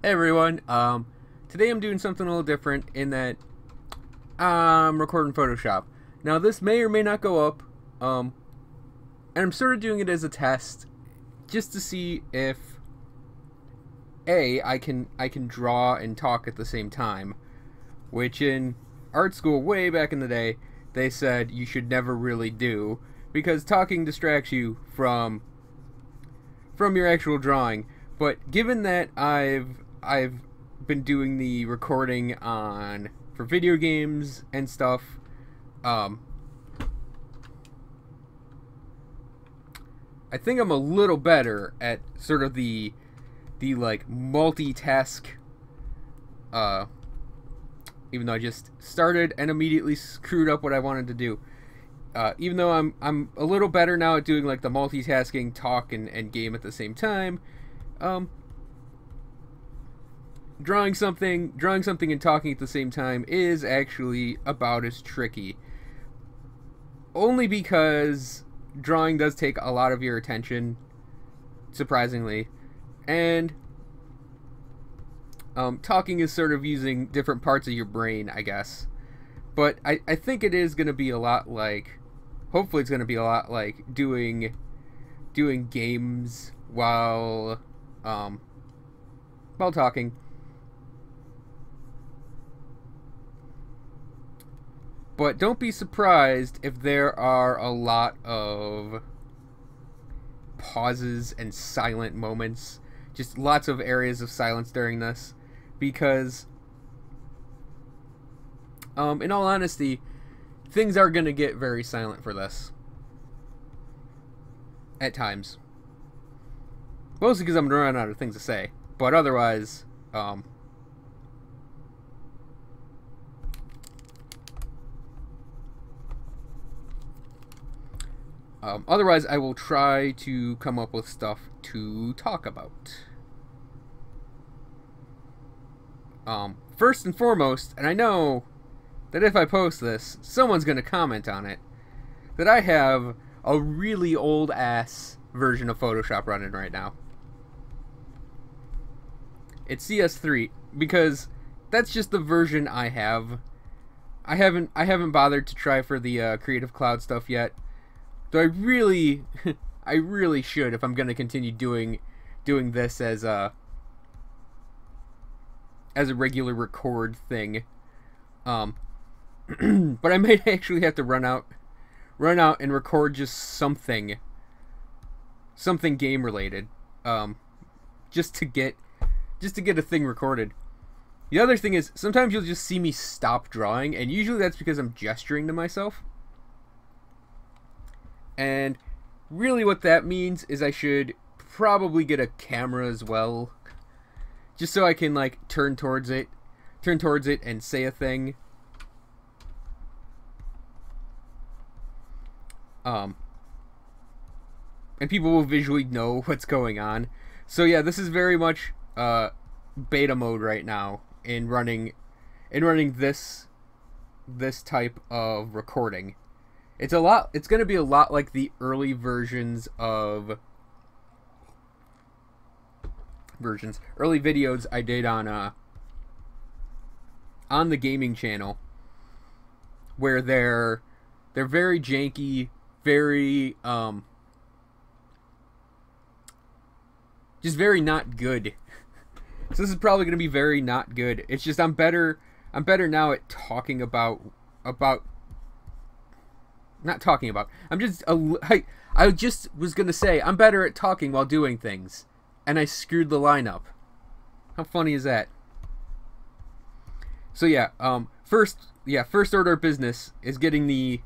Hey everyone. Today I'm doing something a little different in that I'm recording Photoshop. Now this may or may not go up, and I'm sort of doing it as a test, just to see if I can draw and talk at the same time, which in art school way back in the day they said you should never really do because talking distracts you from your actual drawing. But given that I've been doing the recording on for video games and stuff, um, I think I'm a little better at sort of the like multitask. Uh, Even though I just started and immediately screwed up what I wanted to do. Even though I'm a little better now at doing like the multitasking, talk and game at the same time. Um, drawing something and talking at the same time is actually about as tricky. Only because drawing does take a lot of your attention, surprisingly, and talking is sort of using different parts of your brain, I guess. But I think it is going to be a lot like, hopefully it's going to be a lot like doing games while talking. But don't be surprised if there are a lot of pauses and silent moments. Just lots of areas of silence during this. Because, in all honesty, things are going to get very silent for this. At times. Mostly because I'm going to run out of things to say. But otherwise, otherwise, I will try to come up with stuff to talk about. First and foremost, and I know that if I post this, someone's going to comment on it, that I have a really old-ass version of Photoshop running right now. It's CS3, because that's just the version I have. I haven't bothered to try for the Creative Cloud stuff yet. So I really, I really should if I'm going to continue doing this as a regular record thing. But I might actually have to run out and record just something game related, just to get a thing recorded. The other thing is, sometimes you'll just see me stop drawing, and usually that's because I'm gesturing to myself. And really what that means is I should probably get a camera as well, just so I can like turn towards it and say a thing. And people will visually know what's going on. So yeah, this is very much beta mode right now in running this type of recording. It's going to be a lot like the early versions of early videos I did on the gaming channel, where they're very janky, very just very not good. So this is probably going to be very not good. It's just I'm better now at talking about not talking about. I just was going to say I'm better at talking while doing things, and I screwed the line up. How funny is that? So yeah, first order of business is getting the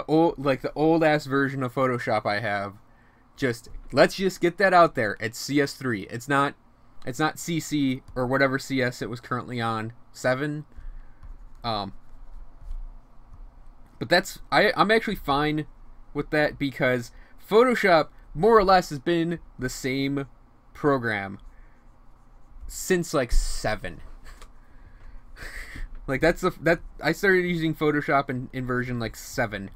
old ass version of Photoshop I have. Let's just get that out there. It's CS3. It's not CC or whatever CS it was currently on, 7. But I'm actually fine with that, because Photoshop more or less has been the same program since like 7. Like that I started using Photoshop in version like 7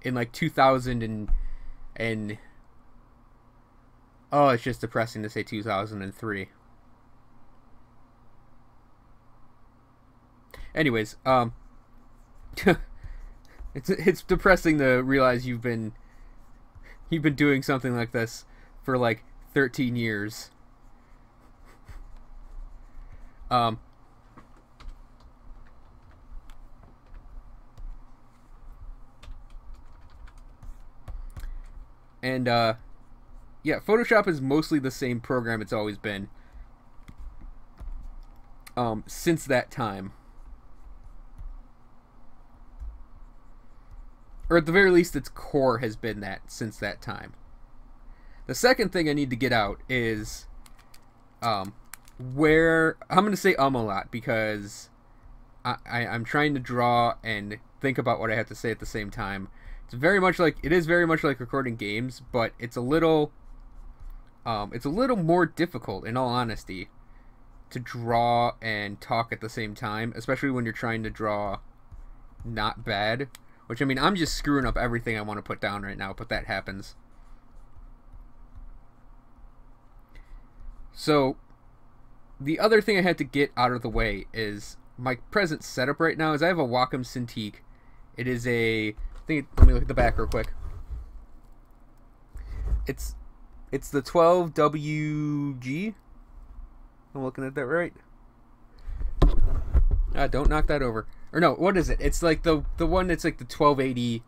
in like 2000 and oh, it's just depressing to say 2003. Anyways, it's depressing to realize you've been doing something like this for like 13 years. And yeah, Photoshop is mostly the same program it's always been since that time. Or at the very least, its core has been that since that time. The second thing I need to get out is where... I'm going to say a lot because I'm trying to draw and think about what I have to say at the same time. It is very much like recording games, but it's a little more difficult, in all honesty, to draw and talk at the same time, especially when you're trying to draw not bad. Which, I mean, I'm just screwing up everything I want to put down right now, but that happens. So, the other thing I had to get out of the way is my present setup right now is I have a Wacom Cintiq. It is a... let me look at the back real quick. It's the 12WG. I'm looking at that right. Don't knock that over. Or no, what is it? It's like the one that's like the 1280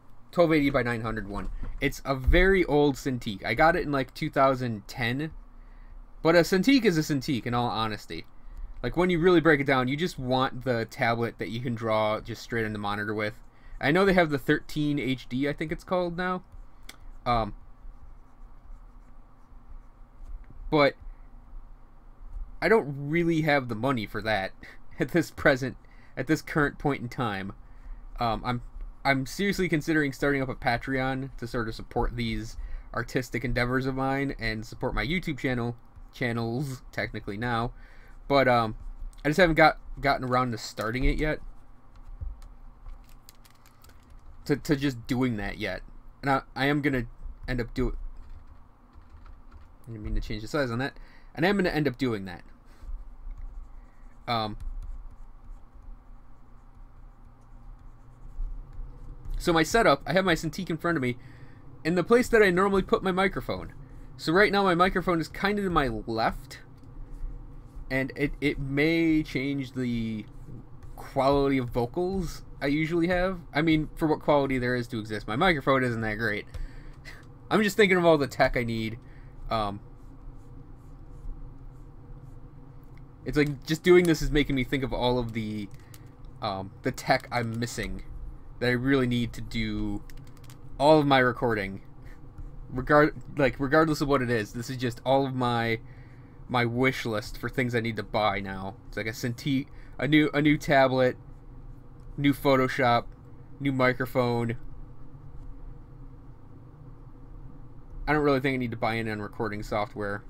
by 900 one. It's a very old Cintiq. I got it in like 2010. But a Cintiq is a Cintiq, in all honesty. Like, when you really break it down, you just want the tablet that you can draw just straight in the monitor with. I know they have the 13 HD, I think it's called now. But I don't really have the money for that at this current point in time. I'm seriously considering starting up a Patreon to sort of support these artistic endeavors of mine and support my YouTube channels technically now. But I just haven't gotten around to starting it yet. To just doing that yet. And I am gonna end up doing... I didn't mean to change the size on that. And I am gonna end up doing that. So my setup, I have my Cintiq in front of me, in the place that I normally put my microphone. So right now my microphone is kind of to my left, and it may change the quality of vocals I usually have. I mean, for what quality there is to exist. My microphone isn't that great. I'm just thinking of all the tech I need. It's like, just doing this is making me think of all of the tech I'm missing that I really need to do all of my recording. Regardless of what it is, this is just all of my wish list for things I need to buy now. It's like a Cintiq, a new tablet, new Photoshop, new microphone. I don't really think I need to buy any on recording software.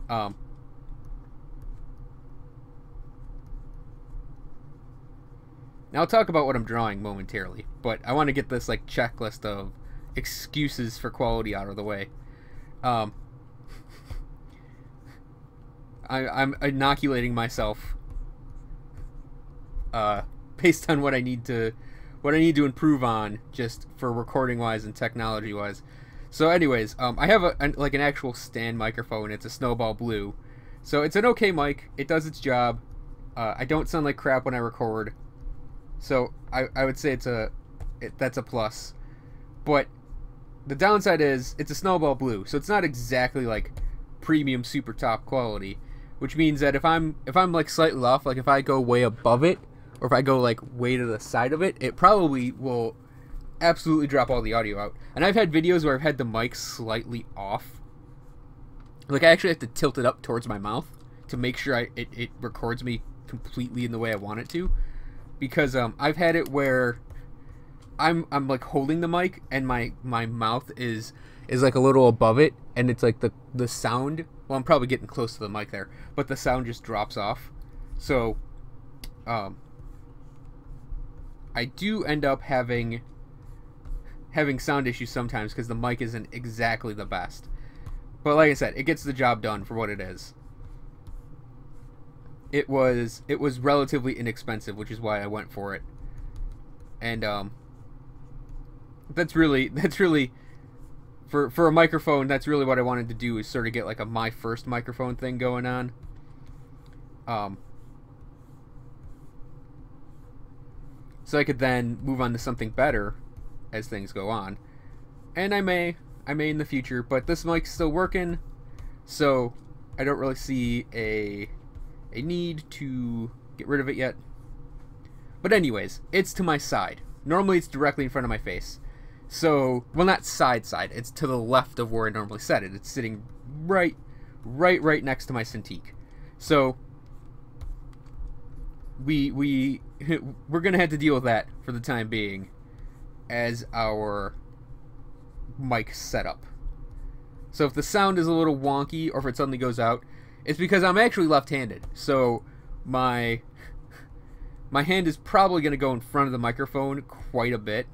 Now I'll talk about what I'm drawing momentarily, but I want to get this like checklist of excuses for quality out of the way. I'm inoculating myself based on what I need to improve on, just for recording wise and technology wise. So anyways, I have an actual stand microphone. It's a Snowball Blue, so it's an okay mic. It does its job. I don't sound like crap when I record, so I would say that's a plus. But the downside is it's a Snowball Blue, so it's not exactly like premium super top quality, which means that if I'm like slightly off, like if I go way above it, or if I go like way to the side of it, it probably will absolutely drop all the audio out. And I've had videos where I've had the mic slightly off. Like, I actually have to tilt it up towards my mouth to make sure it records me completely in the way I want it to. Because I've had it where I'm like holding the mic and my mouth is like a little above it, and it's like the sound, well, I'm probably getting close to the mic there, but the sound just drops off. So I do end up having sound issues sometimes because the mic isn't exactly the best. But like I said, it gets the job done for what it is. it was relatively inexpensive, which is why I went for it. And that's really for a microphone. That's really what I wanted to do, is sort of get like a my first microphone thing going on. So I could then move on to something better as things go on, and I may in the future. But this mic's still working, so I don't really see a need to get rid of it yet. But anyways, it's to my side. Normally it's directly in front of my face. So, well, not side, it's to the left of where I normally set it. It's sitting right next to my Cintiq. So, we're gonna have to deal with that for the time being as our mic setup. So if the sound is a little wonky, or if it suddenly goes out, it's because I'm actually left-handed. So my hand is probably gonna go in front of the microphone quite a bit,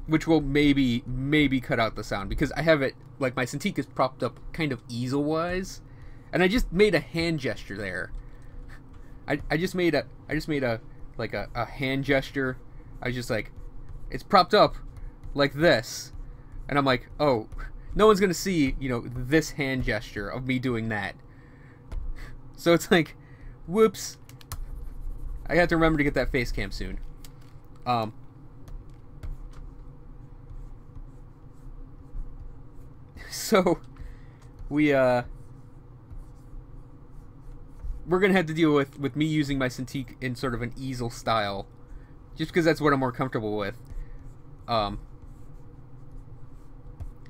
which will maybe cut out the sound, because I have it, like, my Cintiq is propped up kind of easel-wise, and I just made a hand gesture there. I just made a hand gesture. I was just like, it's propped up like this, and I'm like, oh, no one's gonna see, you know, this hand gesture of me doing that. So it's like, whoops. I have to remember to get that face cam soon. So we're gonna have to deal with me using my Cintiq in sort of an easel style, just because that's what I'm more comfortable with,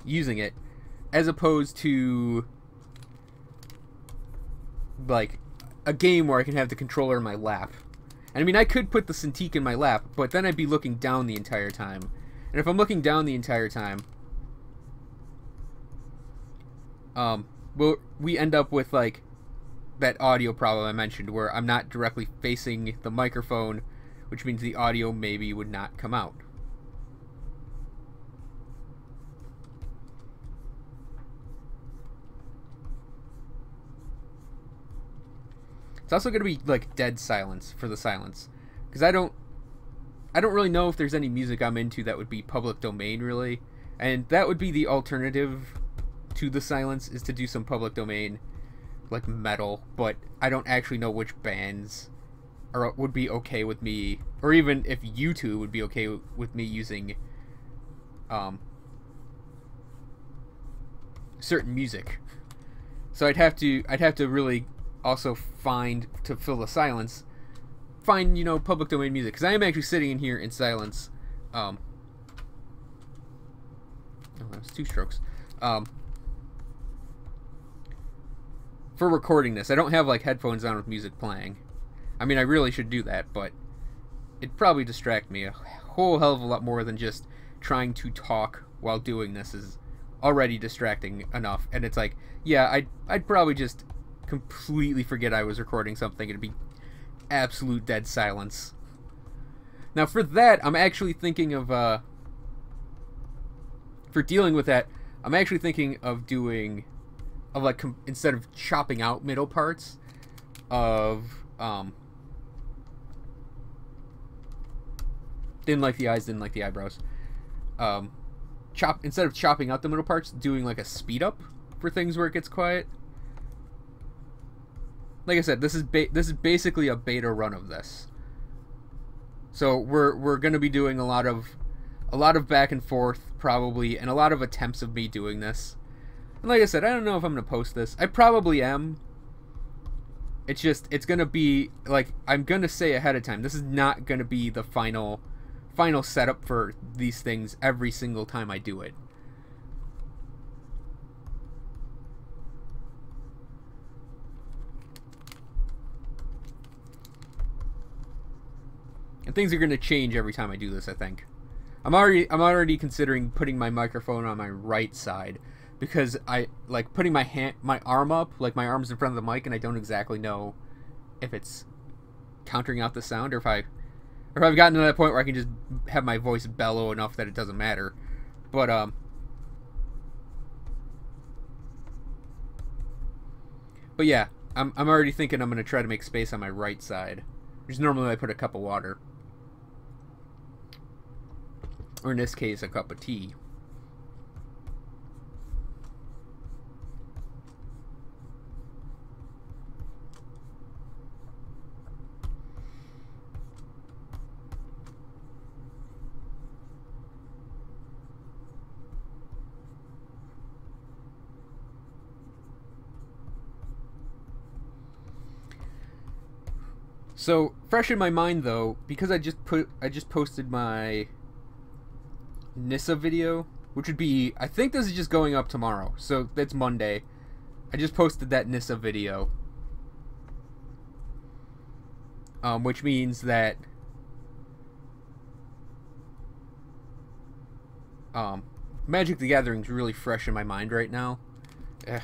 using it, as opposed to like a game where I can have the controller in my lap. And I mean, I could put the Cintiq in my lap, but then I'd be looking down the entire time. And if I'm looking down the entire time, we end up with like that audio problem I mentioned, where I'm not directly facing the microphone, which means the audio maybe would not come out. It's also going to be like dead silence for the silence, because I don't really know if there's any music I'm into that would be public domain, really, and that would be the alternative to the silence, is to do some public domain like metal, but I don't actually know which bands would be okay with me, or even if YouTube would be okay with me using certain music. So I'd have to really also find, to fill the silence, find, you know, public domain music, because I am actually sitting in here in silence. Oh, that was 2 strokes. For recording this, I don't have like headphones on with music playing. I mean, I really should do that, but it'd probably distract me a whole hell of a lot more than just trying to talk while doing this is already distracting enough. And it's like, yeah, I'd probably just completely forget I was recording something. It'd be absolute dead silence. Now for that, I'm actually thinking of for dealing with that, I'm actually thinking of doing, of like, instead of chopping out middle parts of didn't like the eyes, didn't like the eyebrows, instead of chopping out the middle parts, doing like a speed up for things where it gets quiet. Like I said, this is basically a beta run of this. So we're going to be doing a lot of back and forth probably, and a lot of attempts of me doing this. And like I said, I don't know if I'm going to post this. I probably am. It's just, it's going to be like, I'm going to say ahead of time, this is not going to be the final setup for these things every single time I do it. And things are going to change every time I do this, I think. I'm already considering putting my microphone on my right side, because I like putting my arm up, like my arm's in front of the mic, and I don't exactly know if it's countering out the sound, or if I've gotten to that point where I can just have my voice bellow enough that it doesn't matter. But But yeah, I'm already thinking I'm going to try to make space on my right side. Which normally I put a cup of water. Or in this case, a cup of tea. So, fresh in my mind though, because I just posted my Nissa video, which would be, I think this is just going up tomorrow, so that's Monday. I just posted that Nissa video. Which means that Magic the Gathering's really fresh in my mind right now. Ugh.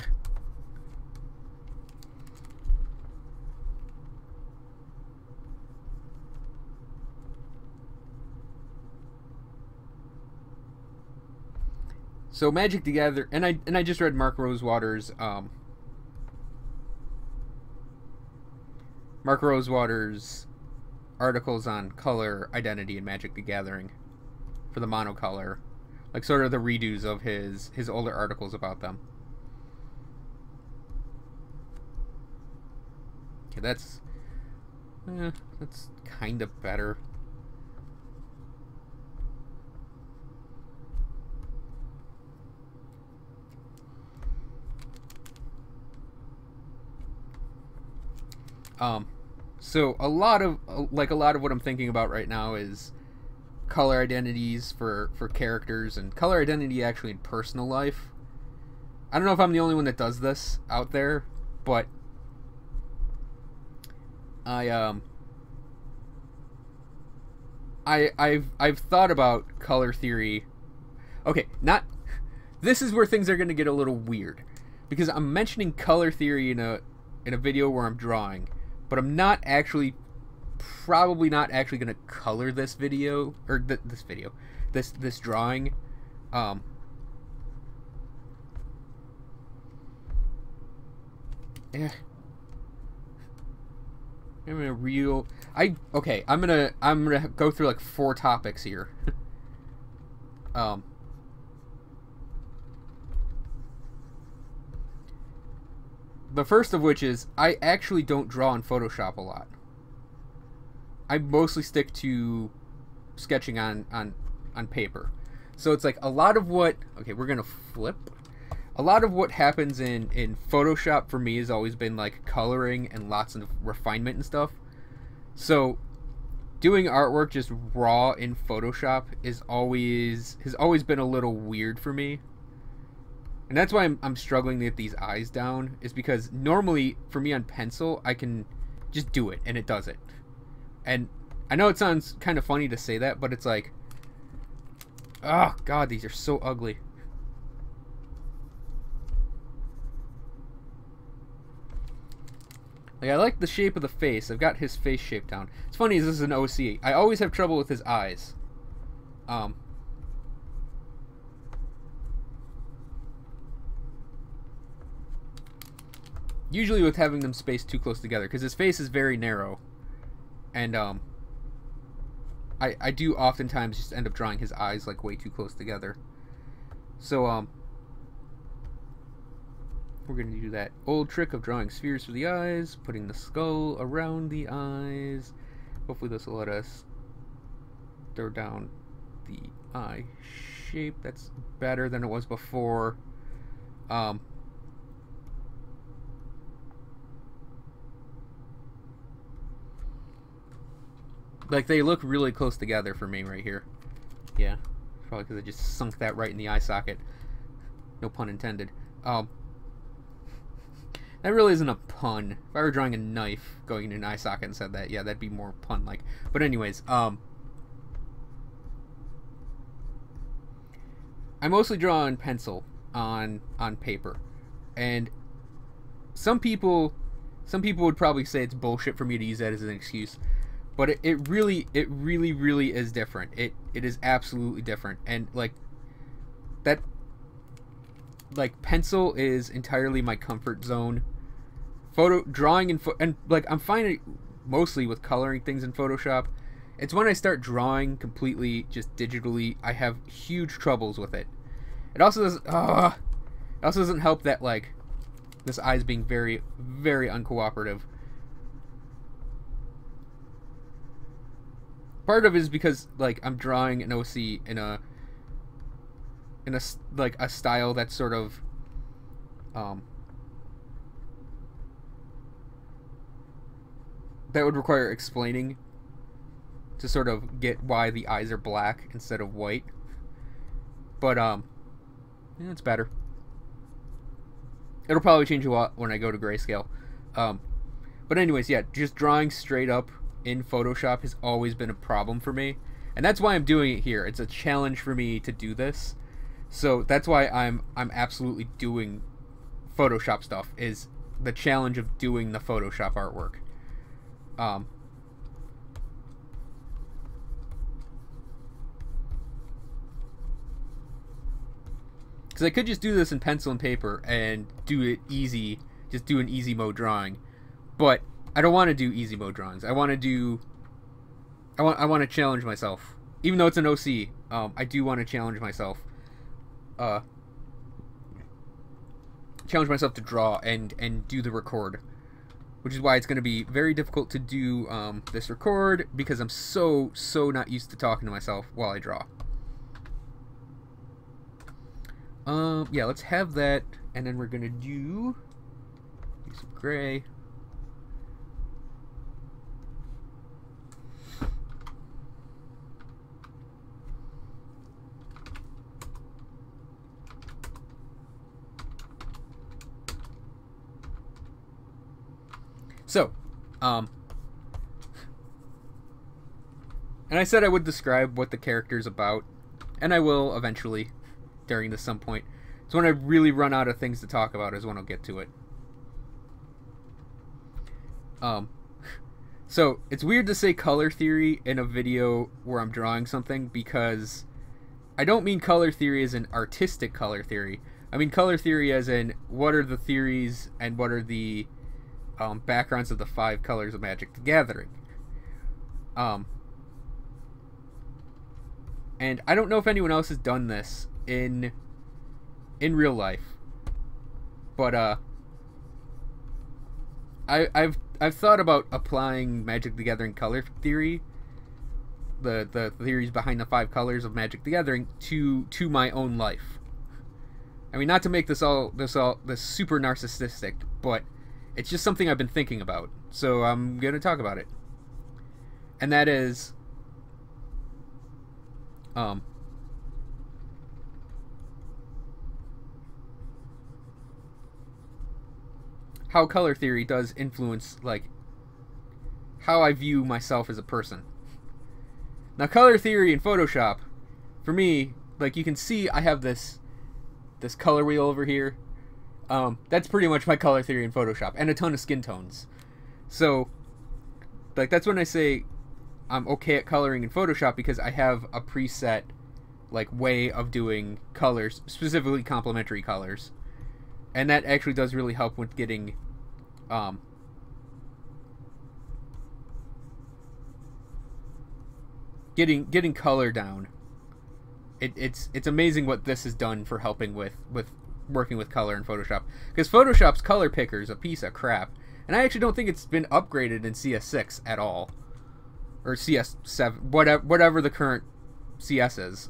So Magic the Gathering, and I just read Mark Rosewater's articles on color identity in Magic the Gathering for the monocolor, like sort of the redos of his older articles about them. Okay, that's kind of better. So a lot of what I'm thinking about right now is color identities for characters and color identity actually in personal life. I don't know if I'm the only one that does this out there, but I've thought about color theory. Okay, this is where things are going to get a little weird, because I'm mentioning color theory in a video where I'm drawing, but I'm probably not actually going to color this video, or this drawing. I'm gonna go through like 4 topics here. The first of which is I actually don't draw in Photoshop a lot. I mostly stick to sketching on paper. So it's like a lot of what, okay, we're gonna flip. A lot of what happens in Photoshop for me has always been like coloring and lots of refinement and stuff. So doing artwork just raw in Photoshop has always been a little weird for me. And that's why I'm struggling to get these eyes down, is because normally for me on pencil I can just do it and it does it. And I know it sounds kind of funny to say that, but it's like, oh god, these are so ugly. Like, I like the shape of the face. I've got his face shape down. It's funny, this is an OC. I always have trouble with his eyes. Usually with having them spaced too close together, because his face is very narrow. And, I do oftentimes just end up drawing his eyes, like, way too close together. So, we're going to do that old trick of drawing spheres for the eyes, putting the skull around the eyes. Hopefully this will let us throw down the eye shape. That's better than it was before. Like, they look really close together for me right here. Yeah, probably because I just sunk that right in the eye socket. No pun intended. That really isn't a pun. If I were drawing a knife going in an eye socket and said that, yeah, that'd be more pun-like. But anyways, I mostly draw on pencil, on paper. And some people would probably say it's bullshit for me to use that as an excuse. But it really is different. It is absolutely different. And like pencil is entirely my comfort zone drawing and like I'm finding mostly with coloring things in Photoshop. It's when I start drawing completely just digitally, I have huge troubles with it. It also doesn't help that like this eye's being very, very uncooperative. Part of it is because like I'm drawing an OC in a like a style that's sort of that would require explaining to sort of get why the eyes are black instead of white. But yeah, it's better. It'll probably change a lot when I go to grayscale. But anyways, yeah, just drawing straight up in Photoshop has always been a problem for me, and that's why I'm doing it here. It's a challenge for me to do this, so that's why I'm absolutely doing Photoshop stuff. Is the challenge of doing the Photoshop artwork. Because I could just do this in pencil and paper and do it easy, just do an easy mode drawing, but I don't want to do easy mode drawings. I want to challenge myself, even though it's an OC. I do want to challenge myself, to draw and do the record, which is why it's going to be very difficult to do this record, because I'm so not used to talking to myself while I draw. Yeah, let's have that, and then we're gonna do some gray. So, and I said I would describe what the character's about, and I will eventually during this some point. So when I really run out of things to talk about is when I'll get to it. So it's weird to say color theory in a video where I'm drawing something, because I don't mean color theory as an artistic color theory. I mean color theory as in what are the theories and what are the backgrounds of the 5 colors of Magic the Gathering. And I don't know if anyone else has done this in real life, but I've thought about applying Magic the Gathering color theory, the theories behind the 5 colors of Magic the Gathering to my own life. I mean, not to make this super narcissistic, but it's just something I've been thinking about, so I'm gonna talk about it. And that is how color theory does influence, like, how I view myself as a person. Now, color theory in Photoshop, for me, like, you can see I have this color wheel over here. That's pretty much my color theory in Photoshop, and a ton of skin tones. So, like, that's when I say I'm okay at coloring in Photoshop, because I have a preset, like, way of doing colors, specifically complementary colors. And that actually does really help with getting getting color down. It's amazing what this has done for helping with working with color in Photoshop, because Photoshop's color picker is a piece of crap, and I actually don't think it's been upgraded in CS6 at all, or CS7, whatever the current CS is.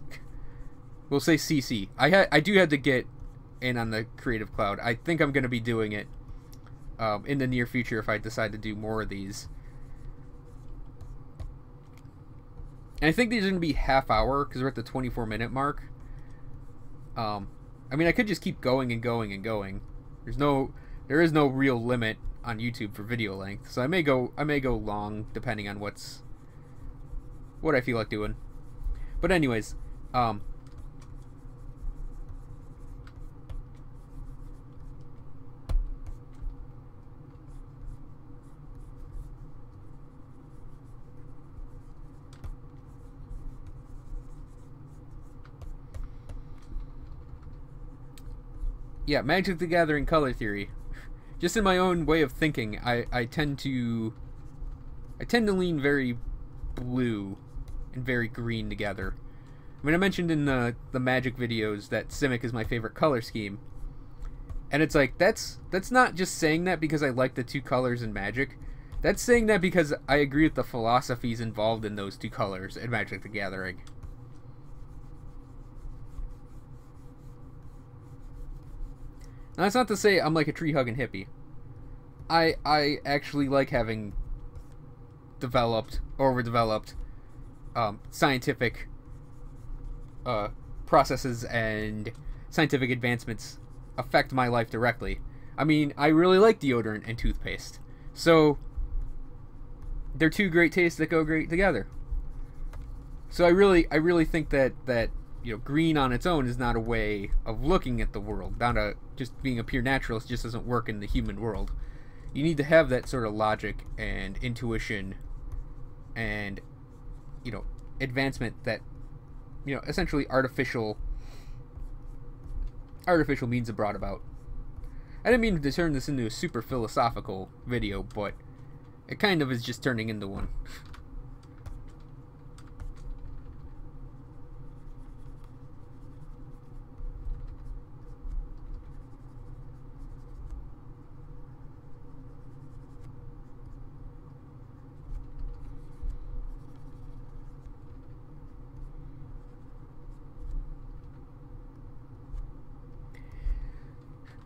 We'll say CC. I do have to get in on the Creative Cloud. I think I'm going to be doing it in the near future if I decide to do more of these. And I think these are going to be half hour, because we're at the 24-minute mark. I mean, I could just keep going and going and going. There is no real limit on YouTube for video length, so I may go long depending on what I feel like doing. But anyways, yeah, Magic the Gathering color theory. just in my own way of thinking, I tend to lean very blue and very green together. I mean, I mentioned in the Magic videos that Simic is my favorite color scheme. And it's like, that's not just saying that because I like the two colors in Magic. That's saying that because I agree with the philosophies involved in those two colors in Magic the Gathering. Now, that's not to say I'm like a tree-hugging hippie. I actually like having developed, overdeveloped, scientific processes and scientific advancements affect my life directly. I mean, I really like deodorant and toothpaste. So, they're two great tastes that go great together. So I really think that you know, green on its own is not a way of looking at the world. Just being a pure naturalist just doesn't work in the human world. You need to have that sort of logic and intuition and, you know, advancement that, you know, essentially artificial means have brought about. I didn't mean to turn this into a super philosophical video, but it kind of is just turning into one.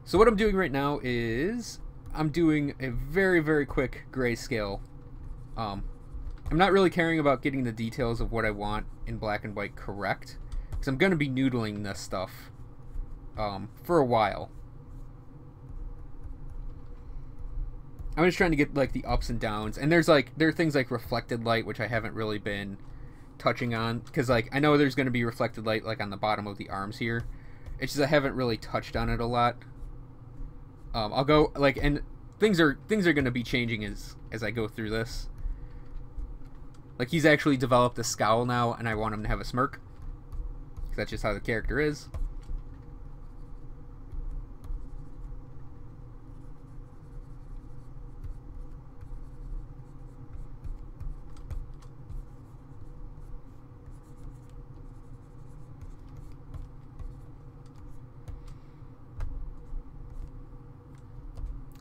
So what I'm doing right now is I'm doing a very, very quick grayscale. I'm not really caring about getting the details of what I want in black and white correct, because I'm going to be noodling this stuff for a while. I'm just trying to get like the ups and downs, and there are things like reflected light, which I haven't really been touching on, because like I know there's going to be reflected light like on the bottom of the arms here. It's just I haven't really touched on it a lot. I'll go like, and things are going to be changing as I go through this. Like, he's actually developed a scowl now, and I want him to have a smirk, because that's just how the character is.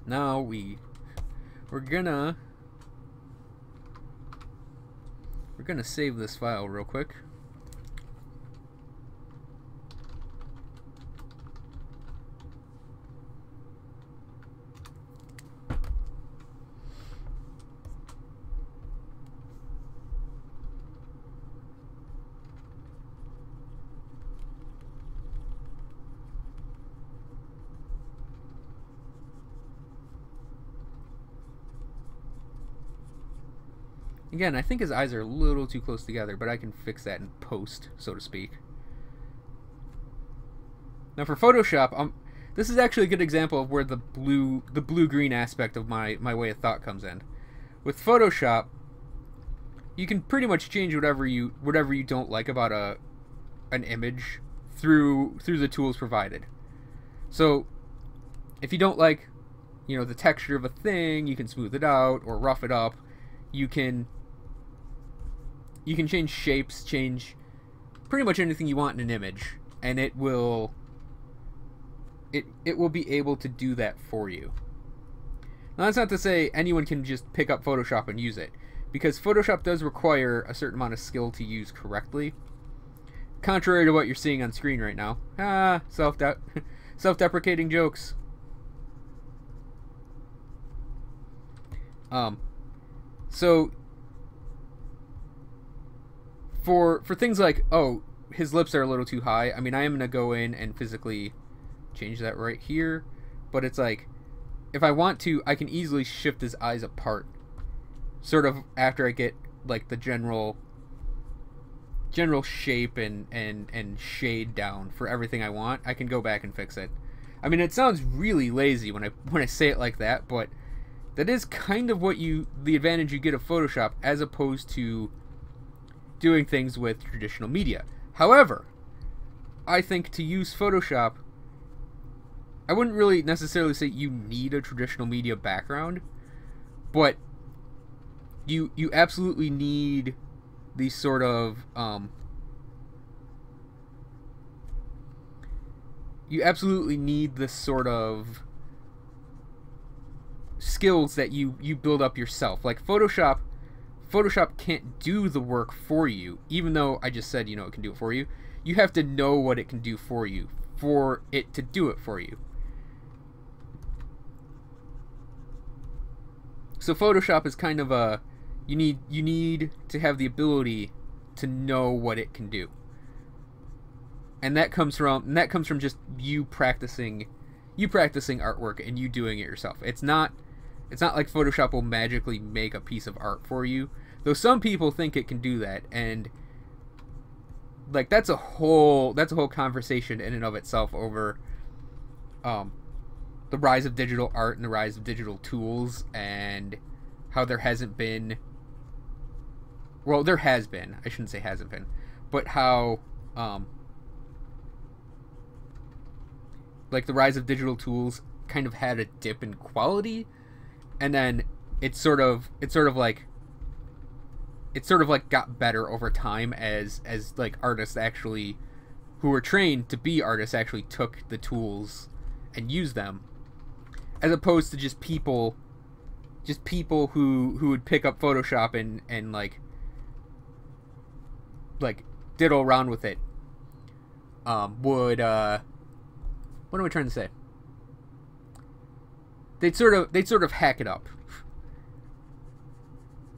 Now we're gonna save this file real quick. Again, I think his eyes are a little too close together, but I can fix that in post, so to speak. Now for Photoshop, this is actually a good example of where the blue-green aspect of my way of thought comes in. With Photoshop, you can pretty much change whatever you don't like about an image through the tools provided. So if you don't like, you know, the texture of a thing, you can smooth it out or rough it up. You can change shapes, change pretty much anything you want in an image, and it will be able to do that for you. Now, that's not to say anyone can just pick up Photoshop and use it, because Photoshop does require a certain amount of skill to use correctly, contrary to what you're seeing on screen right now. Self-deprecating jokes. So for things like, oh, his lips are a little too high, I mean, I am going to go in and physically change that right here, but it's like, if I want to, I can easily shift his eyes apart, sort of after I get like the general shape and shade down for everything I want. I can go back and fix it. I mean, it sounds really lazy when I say it like that, but that is kind of the advantage you get of Photoshop as opposed to doing things with traditional media. However, I think to use Photoshop, I wouldn't really necessarily say you need a traditional media background, but you absolutely need these sort of you absolutely need this sort of skills that you build up yourself. Like Photoshop can't do the work for you, even though I just said, it can do it for you. You have to know what it can do for you for it to do it for you. So Photoshop is kind of a you need to have the ability to know what it can do. And that comes from just you practicing artwork and you doing it yourself. It's not like Photoshop will magically make a piece of art for you. Though some people think it can do that, and like that's a whole conversation in and of itself over the rise of digital art and the rise of digital tools, and how there hasn't been, well, there has been, I shouldn't say hasn't been, but how like the rise of digital tools kind of had a dip in quality, and then it sort of got better over time as like artists actually who were trained to be artists actually took the tools and used them, as opposed to just people who would pick up Photoshop and like diddle around with it would what am I trying to say? They'd sort of hack it up.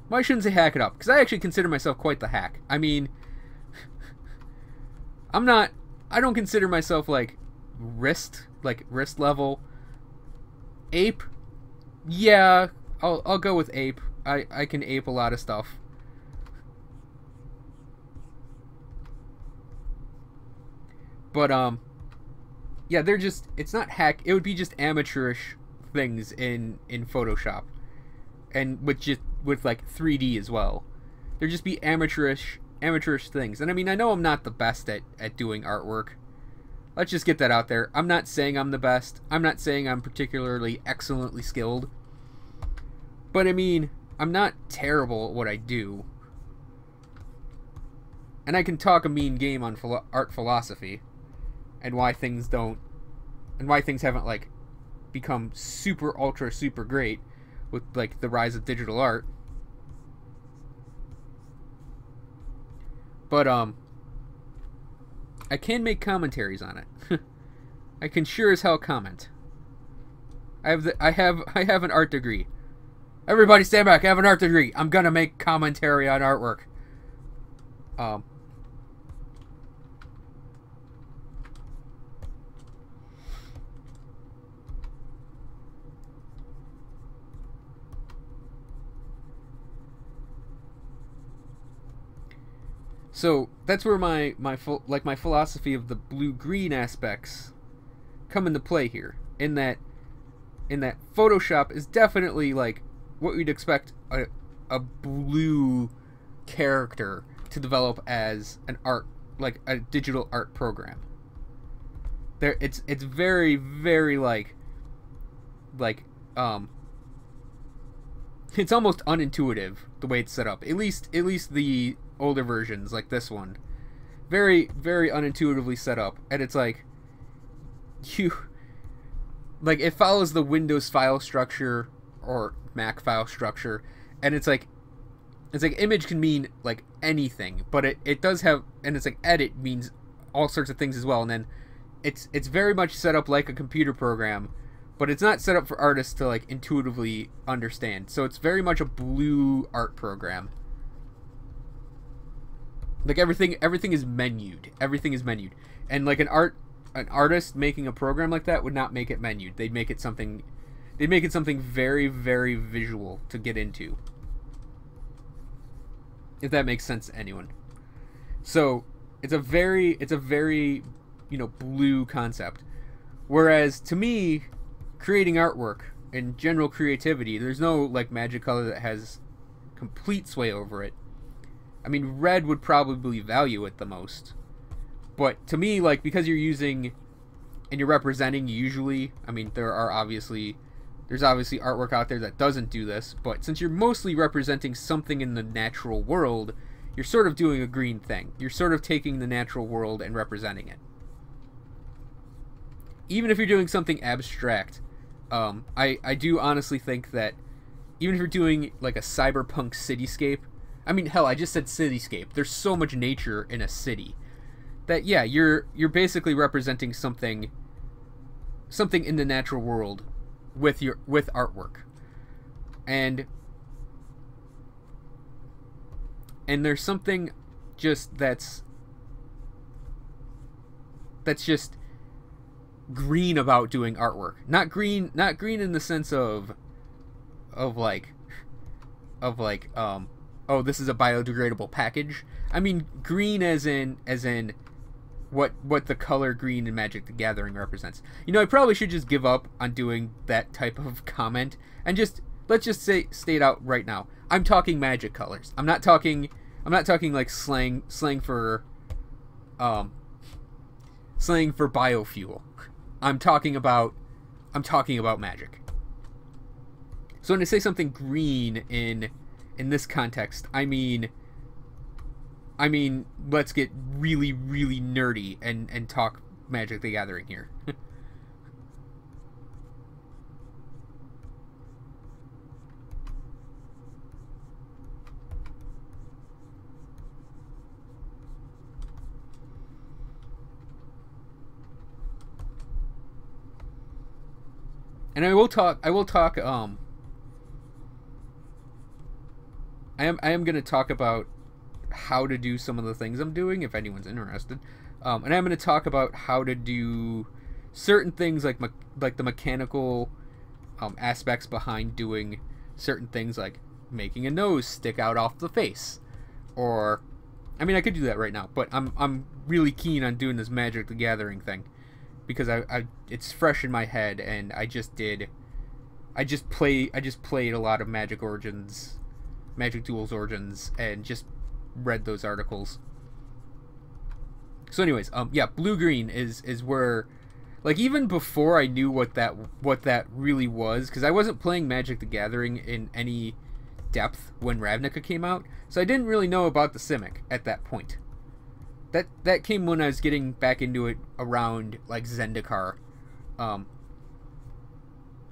Well, I shouldn't say hack it up, because I actually consider myself quite the hack. I mean, I don't consider myself like wrist level. Ape, yeah, I'll go with ape. I can ape a lot of stuff. But yeah, it's not hack, it would be just amateurish things in Photoshop. And with like 3D as well. There'd just be amateurish things. And I mean, I know I'm not the best at doing artwork. Let's just get that out there. I'm not saying I'm the best. I'm not saying I'm particularly excellently skilled. But I mean, I'm not terrible at what I do. And I can talk a mean game on art philosophy and why things haven't like become super ultra super great with like the rise of digital art. But I can make commentaries on it. I can sure as hell comment. I have an art degree. Everybody stand back, I have an art degree. I'm gonna make commentary on artwork. So that's where my philosophy of the blue-green aspects come into play here. In that Photoshop is definitely like what we'd expect a blue character to develop as an art, like a digital art program. It's very it's almost unintuitive the way it's set up. At least the older versions, like this one, very unintuitively set up, and it's like it follows the Windows file structure or Mac file structure, and it's like image can mean like anything, but it does have, and it's like edit means all sorts of things as well, and then it's very much set up like a computer program, but it's not set up for artists to like intuitively understand. So it's very much a blue art program. Like everything is menued. Everything is menued. And like an artist making a program like that would not make it menued. They'd make it something very visual to get into. If that makes sense to anyone. So it's a very blue concept. Whereas to me, creating artwork and general creativity, there's no like magic color that has complete sway over it. I mean, red would probably value it the most. But to me, like, because you're using and you're representing, usually, I mean, there's obviously artwork out there that doesn't do this, but since you're mostly representing something in the natural world, you're sort of doing a green thing. You're sort of taking the natural world and representing it. Even if you're doing something abstract, I do honestly think that even if you're doing like a cyberpunk cityscape, I mean, hell, I just said cityscape. There's so much nature in a city that, yeah, you're basically representing something in the natural world with artwork. And there's something just that's just green about doing artwork. Not green in the sense of like oh, this is a biodegradable package. I mean green as in what the color green in Magic the Gathering represents. You know, I probably should just give up on doing that type of comment and let's just state out right now. I'm talking Magic colors. I'm not talking like slang for biofuel. I'm talking about Magic. So when I say something green in this context, I mean let's get really, really nerdy and talk Magic the Gathering here. And I will talk I am going to talk about how to do some of the things I'm doing if anyone's interested. And I'm going to talk about how to do certain things like the mechanical aspects behind doing certain things, like making a nose stick out off the face. Or I mean, I could do that right now, but I'm really keen on doing this Magic the Gathering thing because it's fresh in my head, and I just played a lot of Magic Duels Origins, and just read those articles. So anyways, yeah, blue-green is where, like, even before I knew what that really was, because I wasn't playing Magic the Gathering in any depth when Ravnica came out, so I didn't really know about the Simic at that point. That came when I was getting back into it around, like, Zendikar.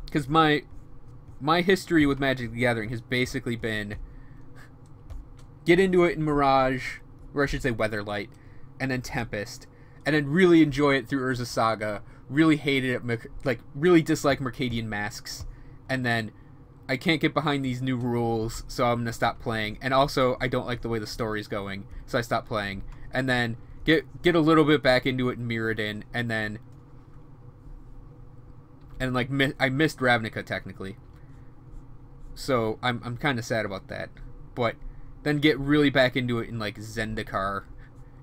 Because my history with Magic the Gathering has basically been get into it in Mirage, or I should say Weatherlight, and then Tempest, and then really enjoy it through Urza Saga, really hated it, like, really dislike Mercadian Masks, and then I can't get behind these new rules, so I'm gonna stop playing, and also I don't like the way the story's going, so I stopped playing, and then get a little bit back into it in Mirrodin, and like I missed Ravnica technically, so I'm kind of sad about that, but then get really back into it in like Zendikar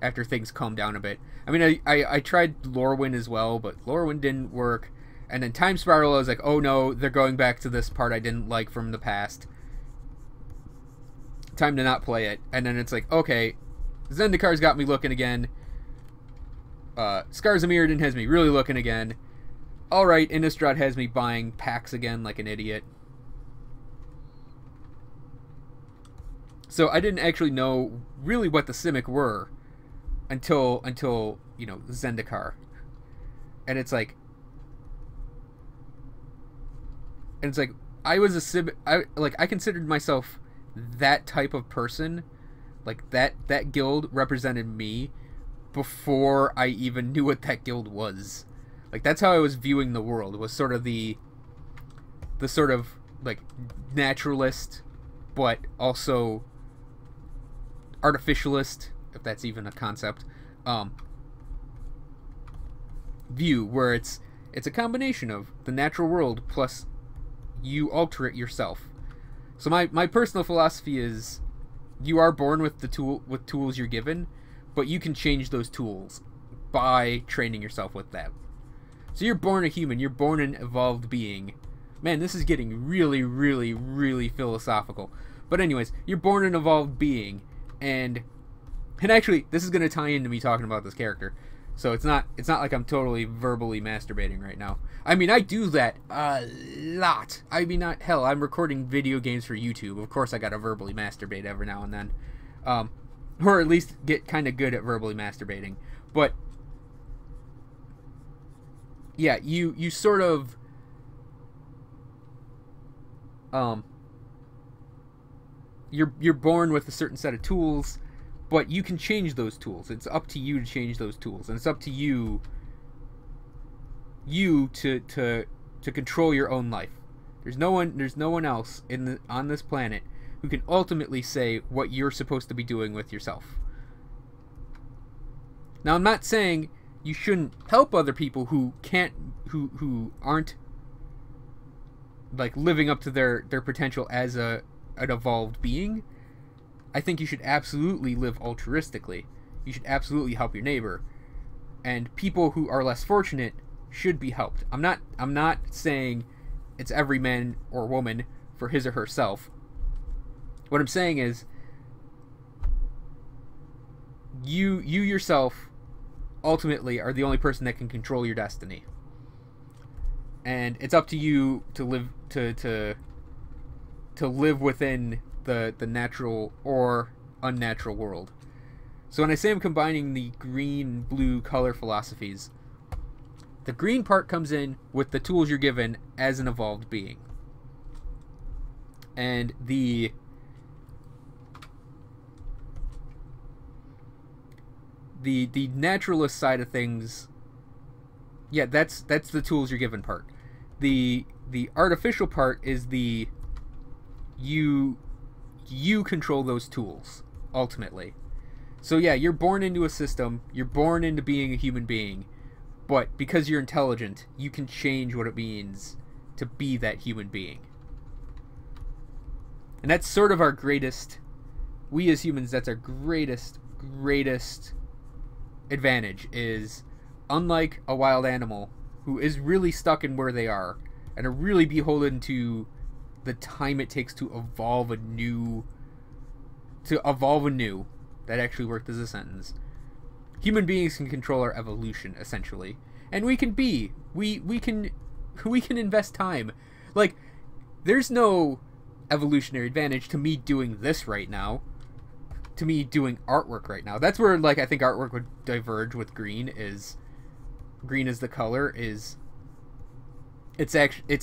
after things calm down a bit. I mean, I tried Lorwyn as well, but Lorwyn didn't work. And then Time Spiral, I was like, oh no, they're going back to this part I didn't like from the past. Time to not play it. And then it's like, okay, Zendikar's got me looking again. Scars of Mirrodin has me really looking again. Alright, Innistrad has me buying packs again like an idiot. So I didn't actually know really what the Simic were until you know, Zendikar. And it's like I was a Simic, I considered myself that type of person. Like that guild represented me before I even knew what that guild was. Like that's how I was viewing the world, was sort of the sort of like naturalist but also artificialist, if that's even a concept, view, where it's a combination of the natural world plus you alter it yourself. So my personal philosophy is you are born with tools you're given, but you can change those tools by training yourself with that. So you're born a human, you're born an evolved being. Man, this is getting really, really, really philosophical. But anyways, you're born an evolved being, and actually, this is going to tie into me talking about this character. So it's not like I'm totally verbally masturbating right now. I mean, I do that a lot. I mean, not hell. I'm recording video games for YouTube. Of course, I gotta verbally masturbate every now and then, or at least get kind of good at verbally masturbating. But yeah, you sort of you're born with a certain set of tools, but you can change those tools. It's up to you to change those tools, and it's up to you to control your own life. There's no one else on this planet who can ultimately say what you're supposed to be doing with yourself. Now, I'm not saying you shouldn't help other people who aren't like living up to their potential as an evolved being. I think you should absolutely live altruistically. You should absolutely help your neighbor, and people who are less fortunate should be helped. I'm not saying it's every man or woman for his or herself. What I'm saying is you yourself ultimately are the only person that can control your destiny. And it's up to you to live to live within the natural or unnatural world. So when I say I'm combining the green-blue color philosophies, the green part comes in with the tools you're given as an evolved being. And the naturalist side of things, yeah, that's the tools you're given part. The artificial part is the you control those tools ultimately. So yeah, you're born into a system, you're born into being a human being, but because you're intelligent, you can change what it means to be that human being. And that's sort of our greatest, we as humans, that's our greatest advantage, is unlike a wild animal who is really stuck in where they are and are really beholden to the time it takes to evolve anew. That actually worked as a sentence. Human beings can control our evolution, essentially. And we can invest time. Like, there's no evolutionary advantage to me doing this right now, to me doing artwork right now. That's where, like, I think artwork would diverge with green, is green as the color is it's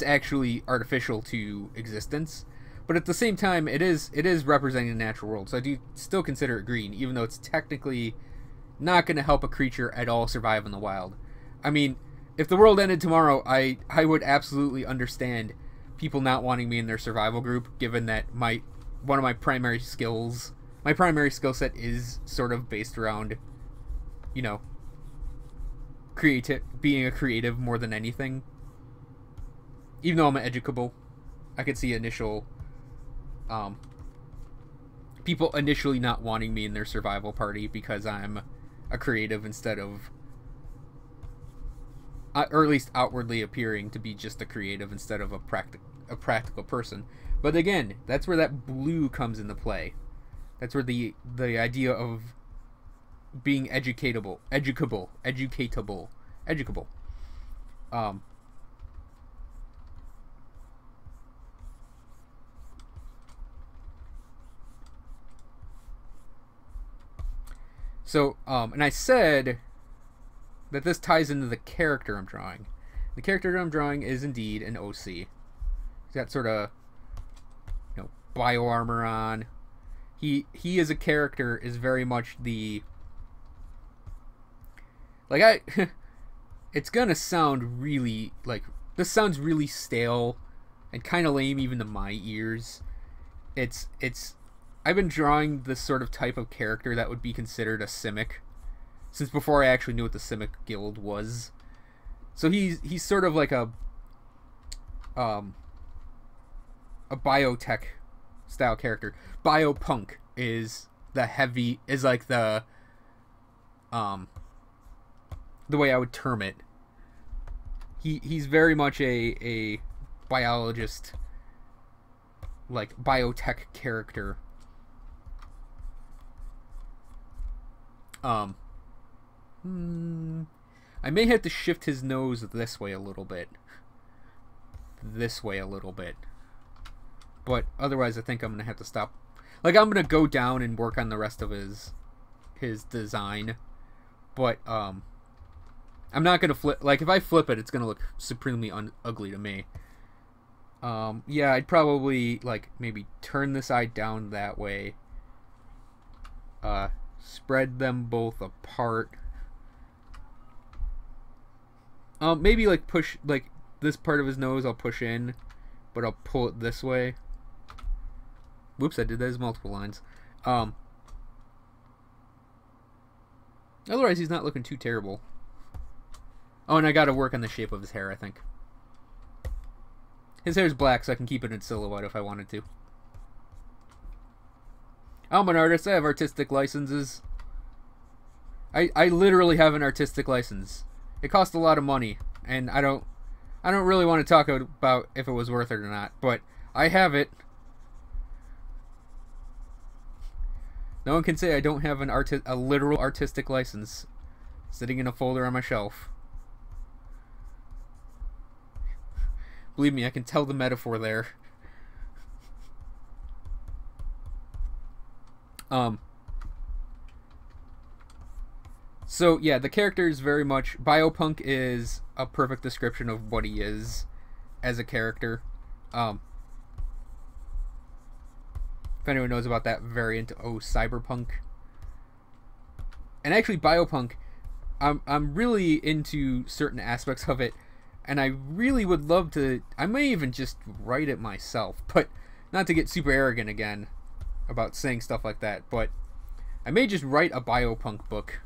actually artificial to existence, but at the same time it is representing the natural world. So I do still consider it green, even though it's technically not going to help a creature at all survive in the wild. I mean, if the world ended tomorrow, I would absolutely understand people not wanting me in their survival group, given that one of my primary skill set is sort of based around, you know, being a creative more than anything. Even though I'm educable, I could see people initially not wanting me in their survival party because I'm a creative instead of, or at least outwardly appearing to be just a creative instead of a practical person. But again, that's where that blue comes into play. That's where the idea of being educable. So, and I said that this ties into the character I'm drawing. The character I'm drawing is indeed an OC. He's got sort of, you know, bio armor on. He as a character is very much the, like, it's gonna sound really, like, this sounds really stale and kind of lame even to my ears. I've been drawing this sort of type of character that would be considered a Simic since before I actually knew what the Simic Guild was. So he's sort of like a biotech style character. Biopunk is like the way I would term it. He's very much a biologist, like biotech character. I may have to shift his nose this way a little bit. This way a little bit. But otherwise I think I'm going to have to stop. Like, I'm going to go down and work on the rest of his design. But, I'm not going to flip. Like, if I flip it, it's going to look supremely ugly to me. Yeah, I'd probably, like, maybe turn the side down that way. Spread them both apart. Maybe, like, push, like, this part of his nose I'll push in, but I'll pull it this way. Whoops, I did that as multiple lines. Otherwise, he's not looking too terrible. Oh, and I gotta work on the shape of his hair, I think. His hair's black, so I can keep it in silhouette if I wanted to. I'm an artist. I have artistic licenses. I literally have an artistic license. It cost a lot of money, and I don't really want to talk about if it was worth it or not, but I have it. No one can say I don't have a literal artistic license sitting in a folder on my shelf. Believe me, I can tell the metaphor there. So yeah, the character is very much... Biopunk is a perfect description of what he is as a character. If anyone knows about that variant, Cyberpunk. And actually, Biopunk, I'm really into certain aspects of it, and I really would love to... I may even just write it myself, but not to get super arrogant again about saying stuff like that, but I may just write a Biopunk book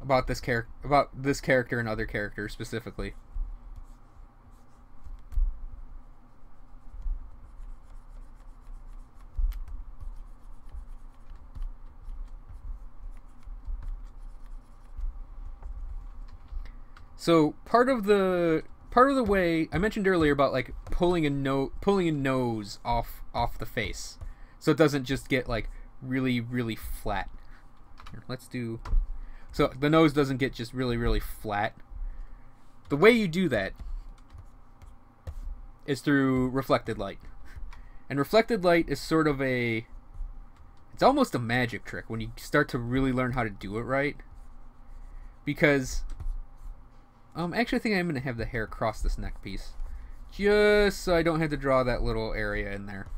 about this character and other characters specifically. So part of the way I mentioned earlier about like pulling a nose off the face, so it doesn't just get like really flat. Here, let's do. So the nose doesn't get just really flat. The way you do that is through reflected light. And reflected light is sort of it's almost a magic trick when you start to really learn how to do it right. Because, actually I think I'm going to have the hair cross this neck piece. Just so I don't have to draw that little area in there.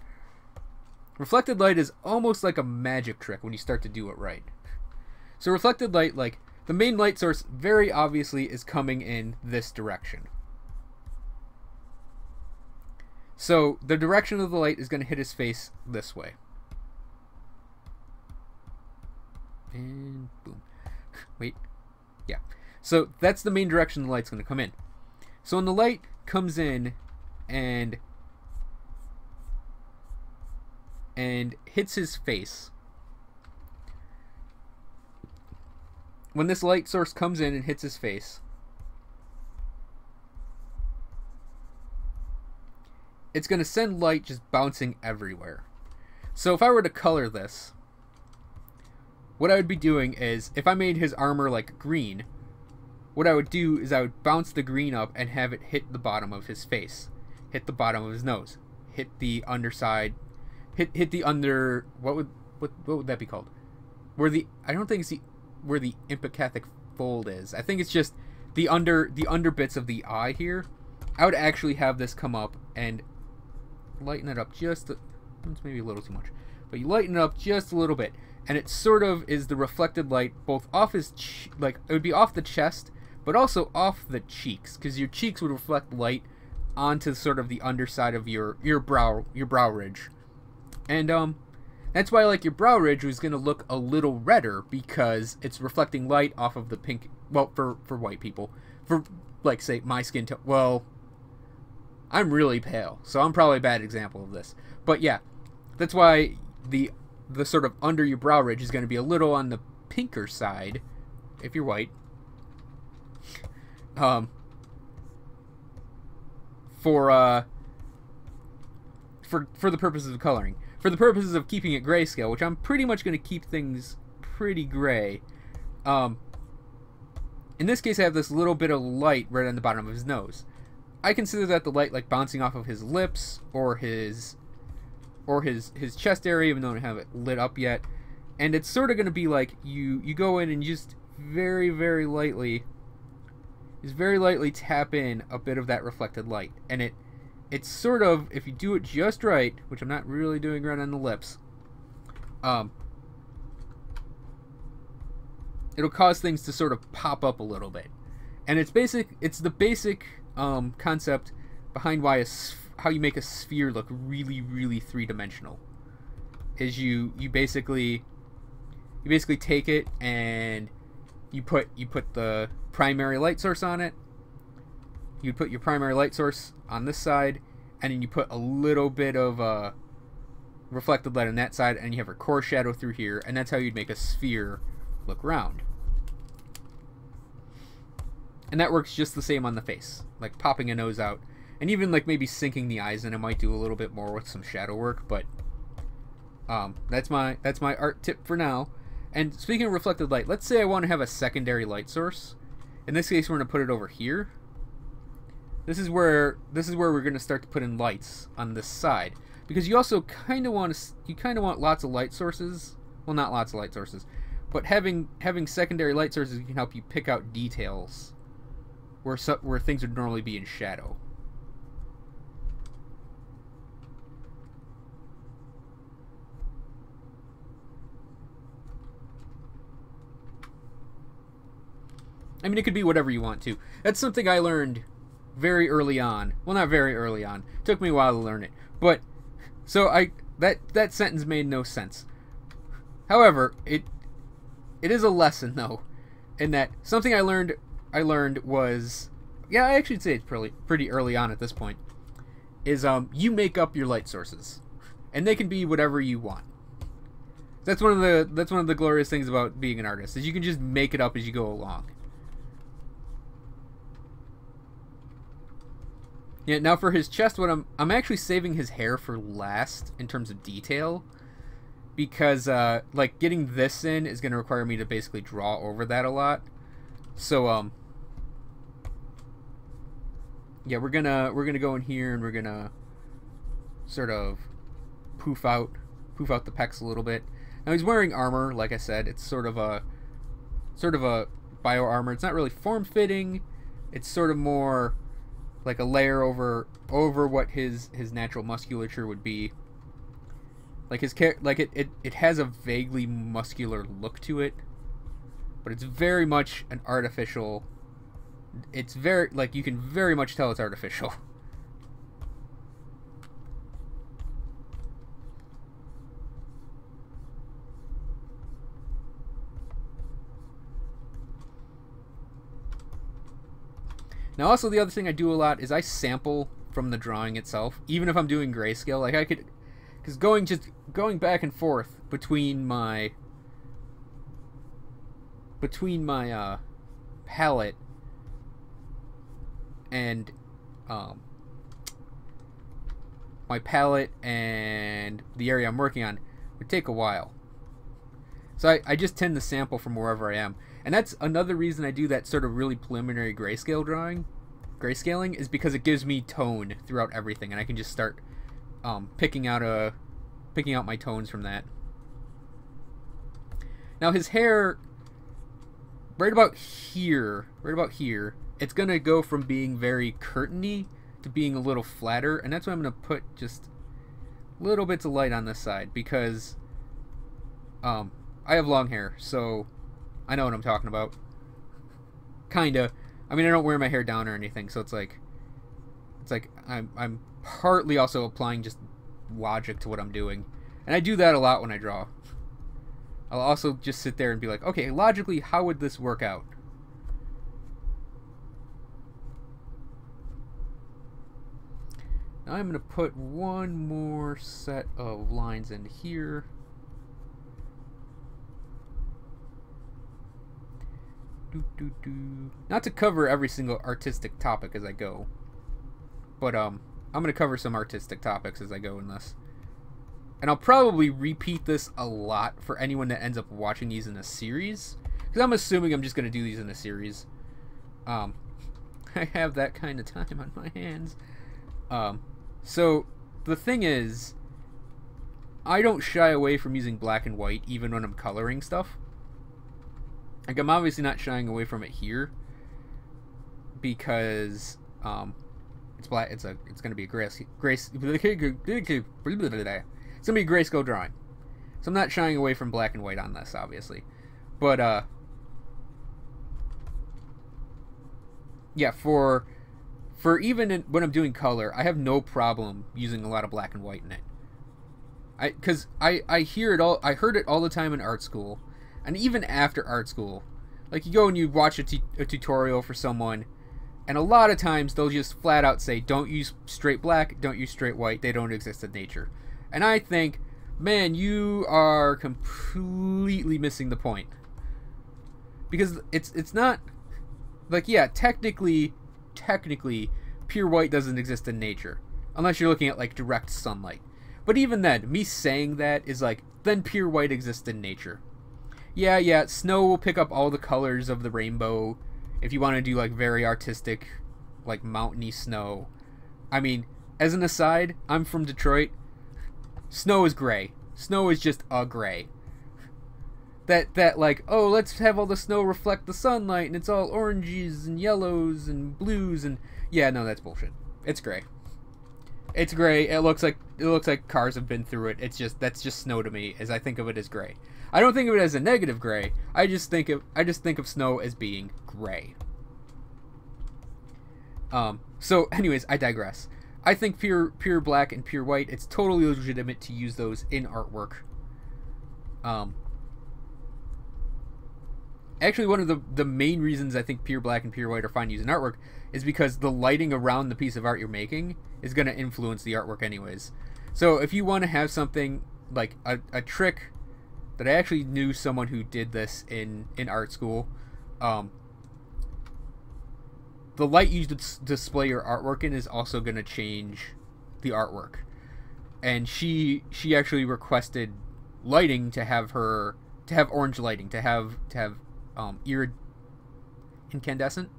Reflected light is almost like a magic trick when you start to do it right. So reflected light, like, the main light source very obviously is coming in this direction. So the direction of the light is going to hit his face this way. And boom. Wait. Yeah. So that's the main direction the light's going to come in. So when the light comes in and hits his face, when this light source comes in and hits his face, it's going to send light just bouncing everywhere. So if I were to color this, what I would be doing is, if I made his armor like green, what I would do is I would bounce the green up and have it hit the bottom of his face, hit the bottom of his nose, hit the underside, hit the under... What would that be called? Where the... I don't think it's where the empathic fold is. I think it's just the under bits of the eye here. I would actually have this come up and lighten it up just it's maybe a little too much, but you lighten it up just a little bit, and it sort of is the reflected light both off his like it would be off the chest, but also off the cheeks, because your cheeks would reflect light onto sort of the underside of your brow ridge, and that's why, like, your brow ridge was going to look a little redder, because it's reflecting light off of the pink... Well, for white people. For, like, say, my skin tone... Well, I'm really pale, so I'm probably a bad example of this. But, yeah, that's why the sort of under your brow ridge is going to be a little on the pinker side, if you're white. For the purposes of coloring. For the purposes of keeping it grayscale, which I'm pretty much going to keep things pretty gray, In this case, I have this little bit of light right on the bottom of his nose. I consider that the light like bouncing off of his lips or his chest area, even though I don't have it lit up yet. And it's sort of going to be like you go in and just very lightly tap in a bit of that reflected light, and it's sort of, if you do it just right, which I'm not really doing right on the lips, it'll cause things to sort of pop up a little bit. And it's the basic concept behind how you make a sphere look really three-dimensional. Is you basically take it and you put the primary light source on it. You put your primary light source on this side, and then you put a little bit of reflected light on that side, and you have a core shadow through here, and that's how you'd make a sphere look round. And that works just the same on the face, like popping a nose out, and even like maybe sinking the eyes in. It might do a little bit more with some shadow work, but that's my art tip for now. And speaking of reflected light, let's say I want to have a secondary light source. In this case, we're going to put it over here. This is where we're going to start to put in lights on this side, because you also kind of want lots of light sources. Well, not lots of light sources, but having secondary light sources can help you pick out details where things would normally be in shadow. I mean, it could be whatever you want to. That's something I learned very early on. Well, not very early on. It took me a while to learn it. But so that sentence made no sense. However, it is a lesson though, in that something I learned was, yeah, I actually say it's pretty early on at this point, is you make up your light sources, and they can be whatever you want. That's one of the glorious things about being an artist, is you can just make it up as you go along. Yeah, now for his chest, I'm actually saving his hair for last in terms of detail, because like getting this in is going to require me to basically draw over that a lot. So yeah, we're gonna go in here and we're gonna sort of poof out the pecs a little bit. Now he's wearing armor, like I said. It's sort of a bio armor. It's not really form fitting. It's sort of more like a layer over what his natural musculature would be. Like it has a vaguely muscular look to it, but it's very much an artificial. It's very, like, you can very much tell it's artificial. Now also the other thing I do a lot is I sample from the drawing itself, even if I'm doing grayscale. Like I could, because going back and forth between my palette and the area I'm working on would take a while. So I just tend to sample from wherever I am. And that's another reason I do that sort of really preliminary grayscaling, is because it gives me tone throughout everything, and I can just start picking out my tones from that. Now his hair, right about here, it's gonna go from being very curtainy to being a little flatter, and that's why I'm gonna put just little bits of light on this side, because I have long hair, so I know what I'm talking about. Kinda. I mean, I don't wear my hair down or anything, so it's like I'm partly also applying just logic to what I'm doing, and I do that a lot when I draw. I'll also just sit there and be like, okay, logically, how would this work out? Now I'm going to put one more set of lines in here. Not to cover every single artistic topic as I go, but I'm going to cover some artistic topics as I go in this. And I'll probably repeat this a lot for anyone that ends up watching these in a series, Because I'm assuming I'm just going to do these in a series. I have that kind of time on my hands. So the thing is, I don't shy away from using black and white even when I'm coloring stuff. Like, I'm obviously not shying away from it here because it's black. It's going to be a it's going to be a grayscale drawing. So I'm not shying away from black and white on this, obviously. But yeah, for even when I'm doing color, I have no problem using a lot of black and white in it. Because I hear it all. I heard it all the time in art school, and even after art school. Like, you go and you watch a tutorial for someone, and a lot of times they'll just flat out say, don't use straight black, don't use straight white, they don't exist in nature. And I think, man, you are completely missing the point. Because it's not, like, yeah, technically, pure white doesn't exist in nature. Unless you're looking at, like, direct sunlight. But even then, me saying that is like, then pure white exists in nature. Yeah, snow will pick up all the colors of the rainbow if you want to do, like, very artistic, like, mountainy snow. I mean, as an aside, I'm from Detroit. Snow is gray. Snow is just a gray. That like, oh, let's have all the snow reflect the sunlight and it's all oranges and yellows and blues and... Yeah, no, that's bullshit. It's gray. It's gray. It looks like cars have been through it. That's just snow to me, as I think of it as gray. I don't think of it as a negative gray. I just think of snow as being gray. So anyways, I digress. I think pure black and pure white, it's totally legitimate to use those in artwork. Actually, one of the main reasons I think pure black and pure white are fine used in artwork is because the lighting around the piece of art you're making is going to influence the artwork anyways. So if you want to have something like a trick that I actually knew someone who did this in art school, the light you display your artwork in is also going to change the artwork. And she actually requested lighting to have orange lighting, to have incandescent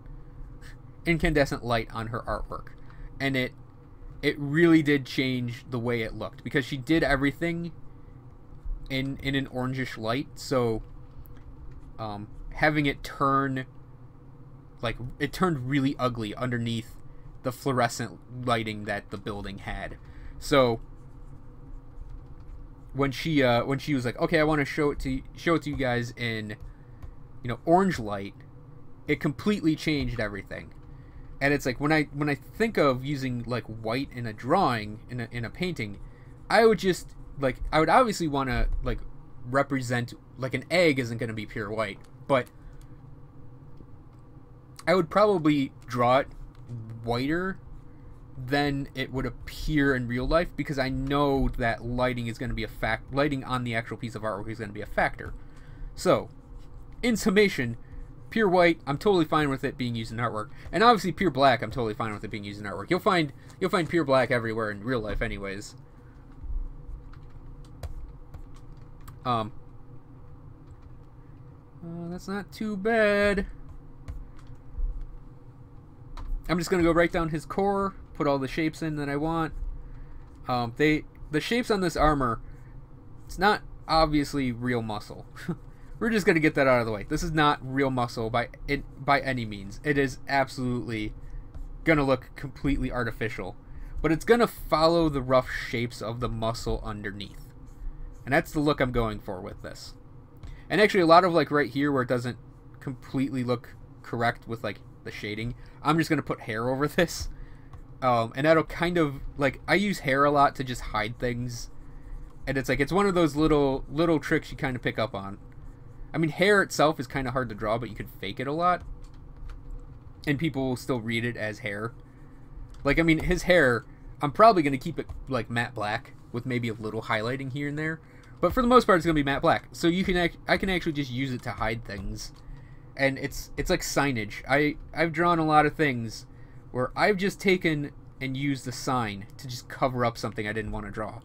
light on her artwork. And it really did change the way it looked, because she did everything in an orangish light. So having it turn, like, it turned really ugly underneath the fluorescent lighting that the building had. So when she was like, okay, I want to show it to you guys in, orange light, it completely changed everything. And it's like, when I think of using, like, white in a drawing, in a painting, I would just, like, I would obviously want to, like, represent, like, an egg isn't going to be pure white, but I would probably draw it whiter than it would appear in real life, because I know that lighting is going to be lighting on the actual piece of artwork is going to be a factor. So, in summation, pure white, I'm totally fine with it being used in artwork, and obviously pure black, I'm totally fine with it being used in artwork. You'll find pure black everywhere in real life, anyways. That's not too bad. I'm just gonna go right down his core, put all the shapes in that I want. The shapes on this armor, it's not obviously real muscle. We're just gonna get that out of the way. This is not real muscle by any means. It is absolutely gonna look completely artificial, but it's gonna follow the rough shapes of the muscle underneath, and that's the look I'm going for with this. And actually, a lot of, like, right here where it doesn't completely look correct with, like, the shading, I'm just gonna put hair over this, and that'll kind of, like, I use hair a lot to just hide things, and it's like, it's one of those little tricks you kind of pick up on. I mean, hair itself is kind of hard to draw, but you can fake it a lot, and people will still read it as hair. Like, I mean, his hair, I'm probably gonna keep it, like, matte black with maybe a little highlighting here and there, but for the most part it's gonna be matte black, so I can actually just use it to hide things. And it's like signage. I've drawn a lot of things where I've just taken and used the sign to just cover up something I didn't want to draw.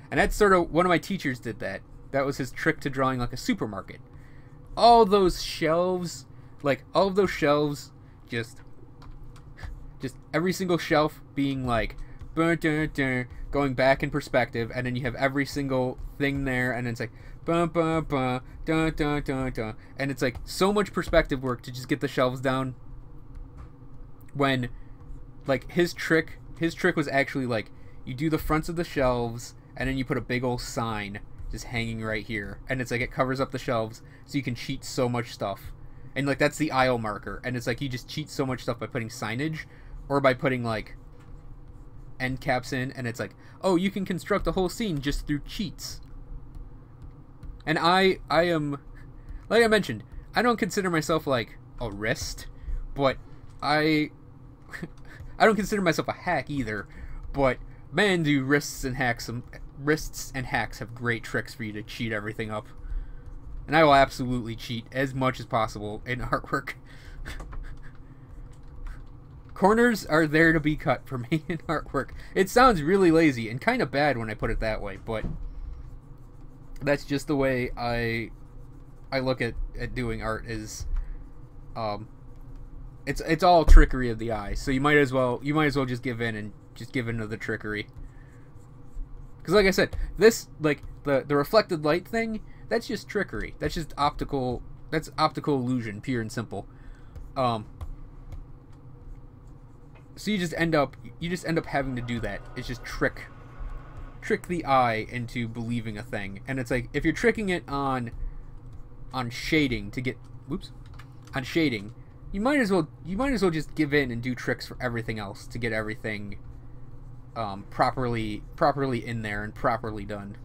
And that's sort of, one of my teachers did that. That was his trick to drawing, like, a supermarket. all those shelves, like all of those shelves, just every single shelf being like going back in perspective, and then you have every single thing there, and it's like and it's like so much perspective work to just get the shelves down, when like his trick was actually like you do the fronts of the shelves and then you put a big old sign just hanging right here, and it's like it covers up the shelves so you can cheat so much stuff. And like that's the aisle marker, and it's like you just cheat so much stuff by putting signage or by putting like end caps in, and it's like, oh, you can construct a whole scene just through cheats. And I am, like I mentioned, I don't consider myself like a wrist, but I don't consider myself a hack either, but man, do wrists and hacks have great tricks for you to cheat everything up. And I will absolutely cheat as much as possible in artwork. Corners are there to be cut for me in artwork. It sounds really lazy and kind of bad when I put it that way, but that's just the way I look at doing art. Is it's all trickery of the eye. So you might as well just give in and just give in to the trickery. Because like I said, this, like the reflected light thing, that's just trickery. That's just optical illusion, pure and simple. So you just end up having to do that. It's just trick the eye into believing a thing. And it's like if you're tricking it on shading to get on shading, you might as well just give in and do tricks for everything else to get everything properly in there and properly done.